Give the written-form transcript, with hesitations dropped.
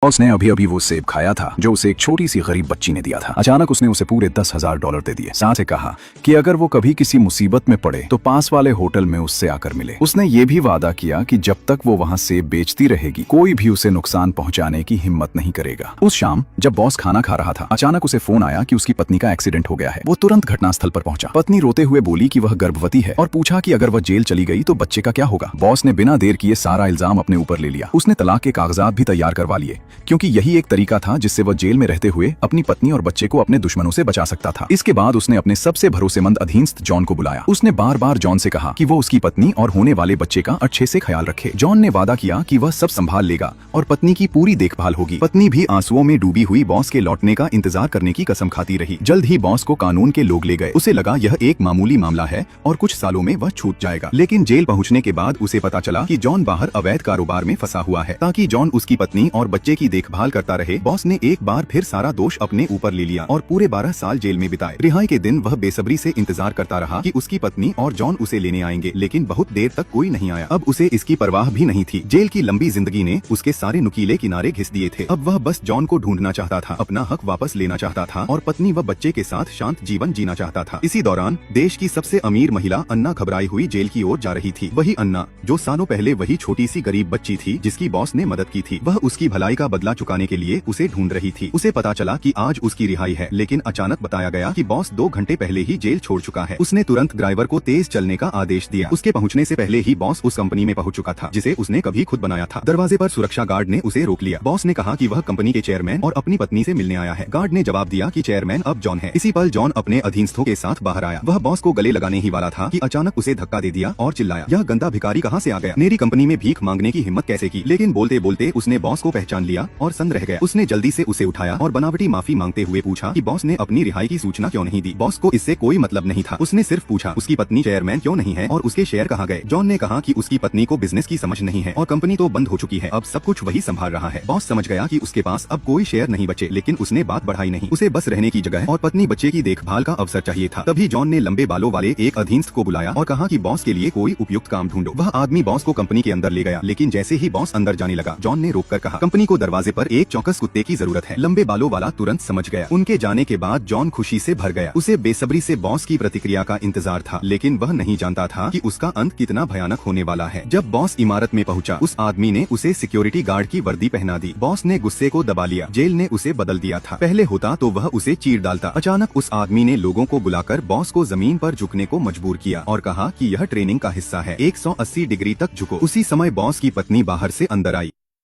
उसने अभी अभी वो सेब खाया था जो उसे एक छोटी सी गरीब बच्ची ने दिया था। अचानक उसने उसे पूरे $10,000 दे दिए। साथ ही कहा कि अगर वो कभी किसी मुसीबत में पड़े तो पास वाले होटल में उससे आकर मिले। उसने ये भी वादा किया कि जब तक वो वहाँ सेब बेचती रहेगी कोई भी उसे नुकसान पहुँचाने की हिम्मत नहीं करेगा। उस शाम जब बॉस खाना खा रहा था अचानक उसे फोन आया कि उसकी पत्नी का एक्सीडेंट हो गया है। वो तुरंत घटनास्थल पर पहुंचा। पत्नी रोते हुए बोली कि वह गर्भवती है और पूछा कि अगर वह जेल चली गई तो बच्चे का क्या होगा। बॉस ने बिना देर किए सारा इल्जाम अपने ऊपर ले लिया। उसने तलाक के कागजात भी तैयार करवा लिए क्योंकि यही एक तरीका था जिससे वह जेल में रहते हुए अपनी पत्नी और बच्चे को अपने दुश्मनों से बचा सकता था। इसके बाद उसने अपने सबसे भरोसेमंद अधीनस्थ जॉन को बुलाया। उसने बार बार जॉन से कहा कि वो उसकी पत्नी और होने वाले बच्चे का अच्छे से ख्याल रखे। जॉन ने वादा किया कि वह सब संभाल लेगा और पत्नी की पूरी देखभाल होगी। पत्नी भी आंसुओं में डूबी हुई बॉस के लौटने का इंतजार करने की कसम खाती रही। जल्द ही बॉस को कानून के लोग ले गए। उसे लगा यह एक मामूली मामला है और कुछ सालों में वह छूट जाएगा। लेकिन जेल पहुंचने के बाद उसे पता चला कि जॉन बाहर अवैध कारोबार में फंसा हुआ है। ताकि जॉन उसकी पत्नी और बच्चे की देखभाल करता रहे बॉस ने एक बार फिर सारा दोष अपने ऊपर ले लिया और पूरे 12 साल जेल में बिताए। रिहाई के दिन वह बेसब्री से इंतजार करता रहा कि उसकी पत्नी और जॉन उसे लेने आएंगे, लेकिन बहुत देर तक कोई नहीं आया। अब उसे इसकी परवाह भी नहीं थी। जेल की लंबी जिंदगी ने उसके सारे नुकीले किनारे घिस दिए थे। अब वह बस जॉन को ढूंढना चाहता था, अपना हक वापस लेना चाहता था और पत्नी व बच्चे के साथ शांत जीवन जीना चाहता था। इसी दौरान देश की सबसे अमीर महिला अन्ना घबराई हुई जेल की ओर जा रही थी। वही अन्ना जो सालों पहले वही छोटी सी गरीब बच्ची थी जिसकी बॉस ने मदद की थी। वह उसकी भलाई का बदला चुकाने के लिए उसे ढूंढ रही थी। उसे पता चला कि आज उसकी रिहाई है, लेकिन अचानक बताया गया कि बॉस 2 घंटे पहले ही जेल छोड़ चुका है। उसने तुरंत ड्राइवर को तेज चलने का आदेश दिया। उसके पहुंचने से पहले ही बॉस उस कंपनी में पहुंच चुका था जिसे उसने कभी खुद बनाया था। दरवाजे पर सुरक्षा गार्ड ने उसे रोक लिया। बॉस ने कहा कि वह कंपनी के चेयरमैन और अपनी पत्नी से मिलने आया है। गार्ड ने जवाब दिया कि चेयरमैन अब जॉन है। इसी पल जॉन अपने अधीनस्थों के साथ बाहर आया। वह बॉस को गले लगाने ही वाला था कि अचानक उसे धक्का दे दिया और चिल्लाया, यह गंदा भिखारी कहाँ से आ गया? मेरी कंपनी में भीख मांगने की हिम्मत कैसे की? लेकिन बोलते बोलते उसने बॉस को पहचान लिया और सन्न रह गया। उसने जल्दी से उसे उठाया और बनावटी माफी मांगते हुए पूछा कि बॉस ने अपनी रिहाई की सूचना क्यों नहीं दी? बॉस को इससे कोई मतलब नहीं था। उसने सिर्फ पूछा उसकी पत्नी चेयरमैन क्यों नहीं है और उसके शेयर कहाँ गए? जॉन ने कहा कि उसकी पत्नी को बिजनेस की समझ नहीं है और कंपनी तो बंद हो चुकी है, अब सब कुछ वही संभाल रहा है। बॉस समझ गया कि उसके पास अब कोई शेयर नहीं बचे, लेकिन उसने बात बढ़ाई नहीं। उसे बस रहने की जगह और पत्नी बच्चे की देखभाल का अवसर चाहिए था। तभी जॉन ने लंबे बालों वाले एक अधीनस्थ को बुलाया और कहा कि बॉस के लिए कोई उपयुक्त काम ढूंढो। वह आदमी बॉस को कंपनी के अंदर ले गया, लेकिन जैसे ही बॉस अंदर जाने लगा जॉन ने रोककर कहा, कंपनी को दरवाजे पर एक चौकस कुत्ते की जरूरत है। लंबे बालों वाला तुरंत समझ गया। उनके जाने के बाद जॉन खुशी से भर गया। उसे बेसब्री से बॉस की प्रतिक्रिया का इंतजार था, लेकिन वह नहीं जानता था कि उसका अंत कितना भयानक होने वाला है। जब बॉस इमारत में पहुंचा उस आदमी ने उसे सिक्योरिटी गार्ड की वर्दी पहना दी। बॉस ने गुस्से को दबा लिया। जेल ने उसे बदल दिया था। पहले होता तो वह उसे चीर डालता। अचानक उस आदमी ने लोगों को बुलाकर बॉस को जमीन पर झुकने को मजबूर किया और कहा कि यह ट्रेनिंग का हिस्सा है, 180 डिग्री तक झुको। उसी समय बॉस की पत्नी बाहर से अंदर आई।